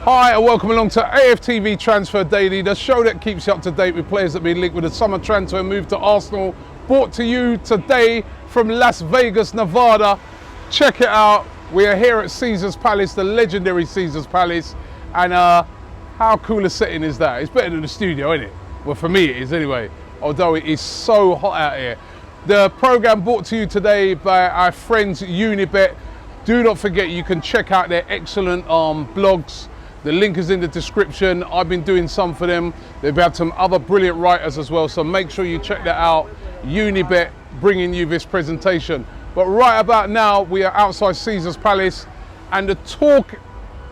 Hi and welcome along to AFTV Transfer Daily, the show that keeps you up to date with players that have been linked with a summer transfer move to Arsenal. Brought to you today from Las Vegas, Nevada. Check it out. We are here at Caesars Palace, the legendary Caesars Palace. And how cool a setting is that? It's better than the studio, isn't it? Well, for me it is anyway, although it is so hot out here. The programme brought to you today by our friends Unibet. Do not forget you can check out their excellent blogs. The link is in the description. I've been doing some for them. They've had some other brilliant writers as well, so make sure you check that out. Unibet bringing you this presentation. But right about now, we are outside Caesars Palace, and the talk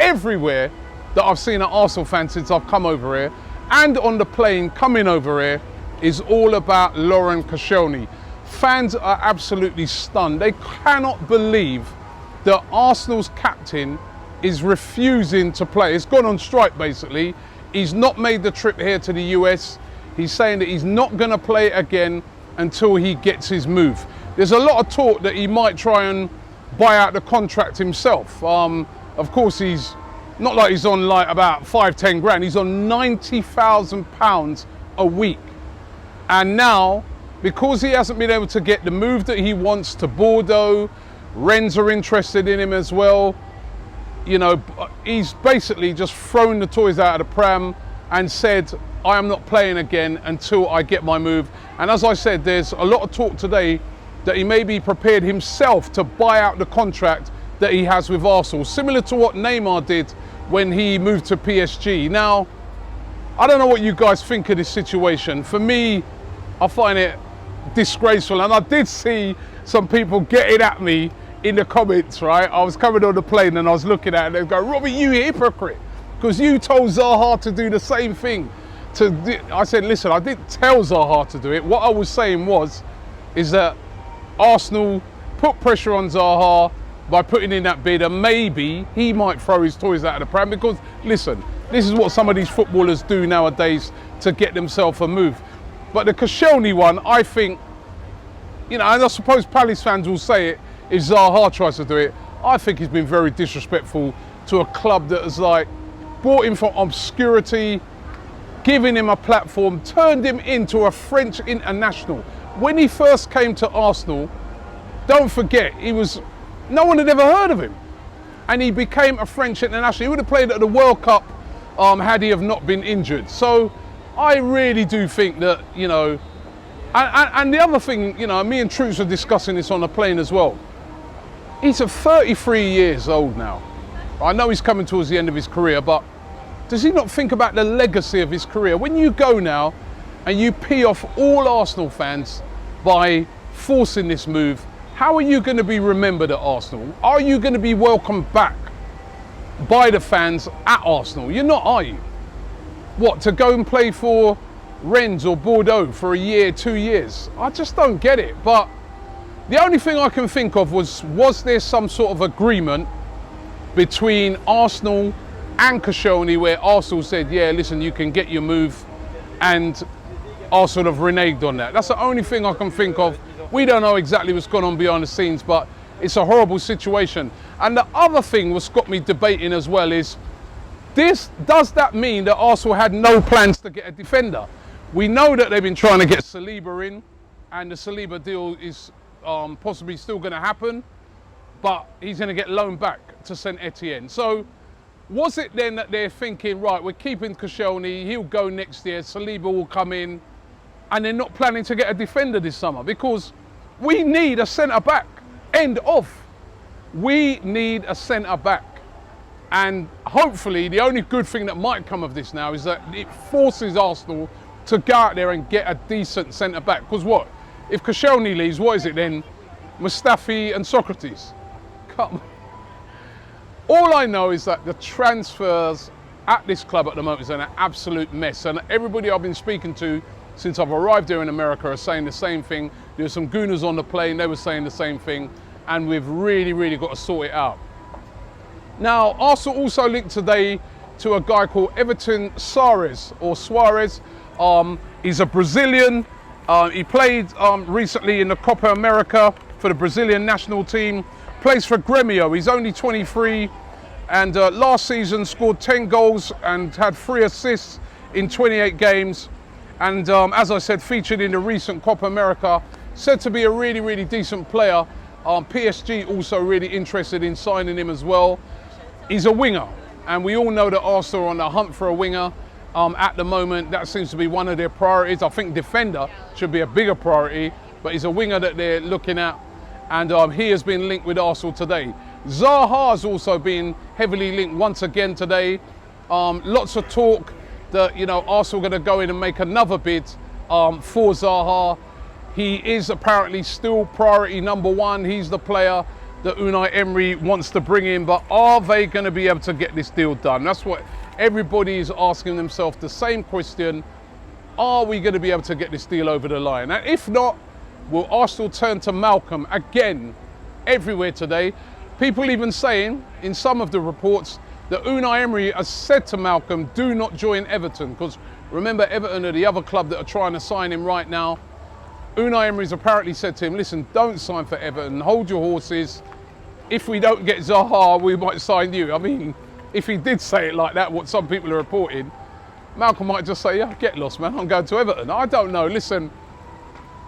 everywhere that I've seen at Arsenal fans since I've come over here, and on the plane coming over here, is all about Laurent Koscielny. Fans are absolutely stunned. They cannot believe that Arsenal's captain is refusing to play. He's gone on strike basically. He's not made the trip here to the US. He's saying that he's not going to play again until he gets his move. There's a lot of talk that he might try and buy out the contract himself. Of course, he's not like he's on like about 5-10 grand. He's on £90,000 a week. And now, because he hasn't been able to get the move that he wants to Bordeaux, Rennes are interested in him as well. You know, he's basically just thrown the toys out of the pram and said, I am not playing again until I get my move. And as I said, there's a lot of talk today that he may be prepared himself to buy out the contract that he has with Arsenal, similar to what Neymar did when he moved to PSG. Now, I don't know what you guys think of this situation. For me, I find it disgraceful. And I did see some people getting at me in the comments, right? I was coming on the plane and I was looking at it and they go, Robbie, you hypocrite, because you told Zaha to do the same thing. I said, listen, I didn't tell Zaha to do it. What I was saying is that Arsenal put pressure on Zaha by putting in that bid, and maybe he might throw his toys out of the pram, because listen, this is what some of these footballers do nowadays to get themselves a move. But the Koscielny one, I think, you know, and I suppose Palace fans will say it, if Zaha tries to do it, I think he's been very disrespectful to a club that has like brought him from obscurity, giving him a platform, turned him into a French international. When he first came to Arsenal, don't forget, no one had ever heard of him. And he became a French international. He would have played at the World Cup had he have not been injured. So I really do think that, you know, and the other thing, you know, me and Troops were discussing this on the plane as well. He's 33 years old now. I know he's coming towards the end of his career, but does he not think about the legacy of his career? When you go now and you pee off all Arsenal fans by forcing this move, how are you going to be remembered at Arsenal? Are you going to be welcomed back by the fans at Arsenal? You're not, are you? What, to go and play for Rennes or Bordeaux for a year, 2 years? I just don't get it. But the only thing I can think of was there some sort of agreement between Arsenal and Koscielny where Arsenal said, yeah, listen, you can get your move, and Arsenal have reneged on that. That's the only thing I can think of. We don't know exactly what's gone on behind the scenes, but it's a horrible situation. And the other thing what's got me debating as well is, does that mean that Arsenal had no plans to get a defender? We know that they've been trying to get Saliba in, and the Saliba deal is possibly still going to happen, but he's going to get loaned back to Saint Etienne. So was it then that they're thinking, right, we're keeping Koscielny, he'll go next year, Saliba will come in, and they're not planning to get a defender this summer? Because we need a centre-back, end of. We need a centre-back. And hopefully the only good thing that might come of this now is that it forces Arsenal to go out there and get a decent centre-back. Because what? If Koscielny leaves, what is it then? Mustafi and Socrates? Come on. All I know is that the transfers at this club at the moment is an absolute mess. And everybody I've been speaking to since I've arrived here in America are saying the same thing. There were some gooners on the plane, they were saying the same thing. And we've really, really got to sort it out. Now, Arsenal also linked today to a guy called Everton Soares, or Soares. He's a Brazilian. He played recently in the Copa America for the Brazilian national team. Plays for Grêmio. He's only 23. And last season scored 10 goals and had 3 assists in 28 games. And as I said, featured in the recent Copa America, said to be a really, really decent player. PSG also really interested in signing him as well. He's a winger, and we all know that Arsenal are on the hunt for a winger. At the moment, that seems to be one of their priorities. I think defender should be a bigger priority, but he's a winger that they're looking at, and he has been linked with Arsenal today. Zaha has also been heavily linked once again today. Lots of talk that, you know, Arsenal are going to go in and make another bid for Zaha. He is apparently still priority number 1. He's the player that Unai Emery wants to bring in, but are they going to be able to get this deal done? That's what everybody is asking themselves, the same question. Are we going to be able to get this deal over the line? And if not, will Arsenal turn to Malcolm again everywhere today? People even saying in some of the reports that Unai Emery has said to Malcolm, do not join Everton, because remember, Everton are the other club that are trying to sign him right now. Unai Emery's apparently said to him, listen, don't sign for Everton, hold your horses. If we don't get Zaha, we might sign you. I mean, if he did say it like that, what some people are reporting, Malcolm might just say, yeah, get lost, man, I'm going to Everton. I don't know. Listen,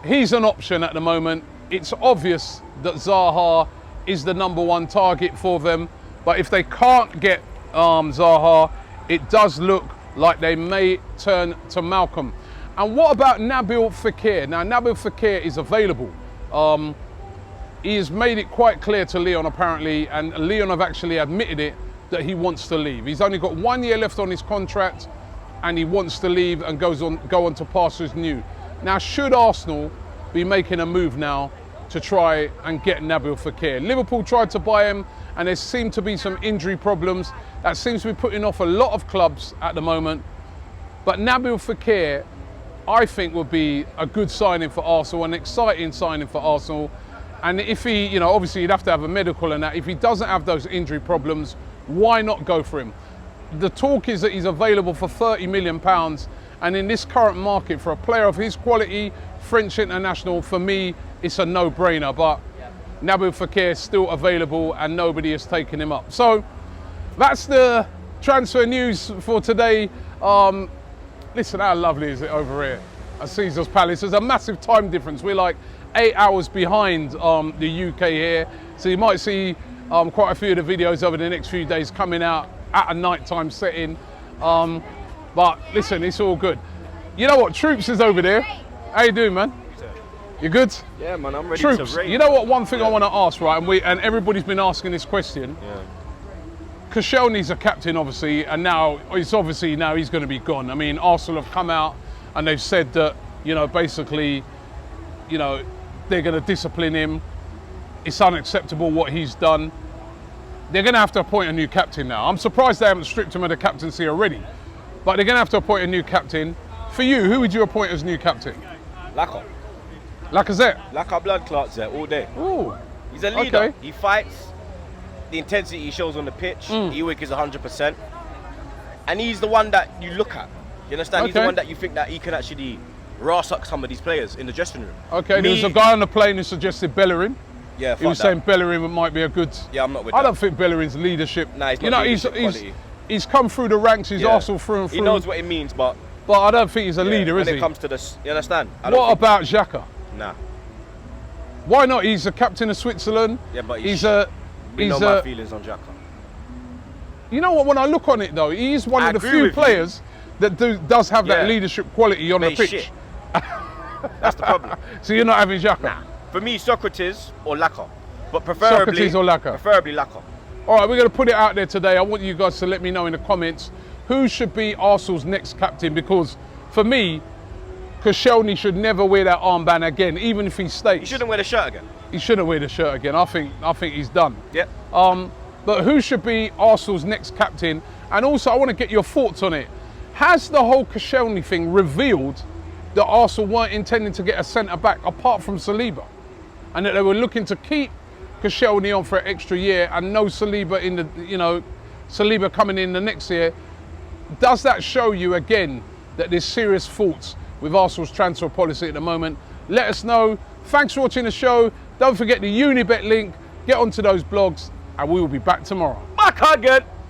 he's an option at the moment. It's obvious that Zaha is the number 1 target for them. But if they can't get Zaha, it does look like they may turn to Malcolm. And what about Nabil Fekir? Now, Nabil Fekir is available. He has made it quite clear to Leon, apparently, and Leon have actually admitted it, that he wants to leave. He's only got 1 year left on his contract, and he wants to leave and go on to pastures new. Now, should Arsenal be making a move now to try and get Nabil Fekir? Liverpool tried to buy him, and there seem to be some injury problems. That seems to be putting off a lot of clubs at the moment. But Nabil Fekir, I think, would be a good signing for Arsenal, an exciting signing for Arsenal. And if he, you know, obviously he'd have to have a medical and that. If he doesn't have those injury problems, why not go for him? The talk is that he's available for £30 million. And in this current market, for a player of his quality, French international, for me, it's a no-brainer. But Nabil Fekir is still available and nobody has taken him up. So that's the transfer news for today. Listen, how lovely is it over here at Caesar's Palace? There's a massive time difference. We're like 8 hours behind the UK here. So you might see quite a few of the videos over the next few days coming out at a nighttime setting. But listen, it's all good. You know what? Troops is over there. How you doing, man? You good? Yeah, man, I'm ready Troops, to raid. you know what? One thing I want to ask, right? And everybody's been asking this question. Yeah. Koscielny's a captain, obviously, and now he's going to be gone. I mean, Arsenal have come out and they've said that, you know, basically, you know, they're going to discipline him. It's unacceptable what he's done. They're going to have to appoint a new captain now. I'm surprised they haven't stripped him of the captaincy already, but they're going to have to appoint a new captain. For you, who would you appoint as new captain? Lacazette. Lacazette blood clots there all day. Ooh. He's a leader. Okay. He fights. The intensity he shows on the pitch, Ewik is 100%. And he's the one that you look at. You understand? He's the one that you think that he can actually rass up some of these players in the dressing room. Okay, there was a guy on the plane who suggested Bellerin. Yeah, he was saying Bellerin might be a good... Yeah, I'm not with I that. don't think Bellerin's leadership... Nah, he's not he's come through the ranks, he's Arsenal through and through. He knows what it means, but I don't think he's a leader, is he? When it comes to this, you understand? What about Xhaka? Nah. Why not? He's a captain of Switzerland. Yeah, but he's my feelings on Xhaka. You know what? When I look on it, though, he's one of the few players that does have that leadership quality on the pitch. Shit. That's the problem. So you're not having Xhaka? Nah. For me, Socrates or Lacazette, but preferably Socrates or Lacazette. Preferably Lacazette. All right, we're going to put it out there today. I want you guys to let me know in the comments who should be Arsenal's next captain, because for me, Koscielny should never wear that armband again, even if he stays. He shouldn't wear the shirt again. He shouldn't wear the shirt again. I think he's done. Yep. But who should be Arsenal's next captain? And also, I want to get your thoughts on it. Has the whole Koscielny thing revealed that Arsenal weren't intending to get a centre-back apart from Saliba, and that they were looking to keep Koscielny on for an extra year and no Saliba in the, Saliba coming in the next year? Does that show you again that there's serious faults with Arsenal's transfer policy at the moment? Let us know. Thanks for watching the show. Don't forget the Unibet link. Get onto those blogs, and we will be back tomorrow. Bye. back again.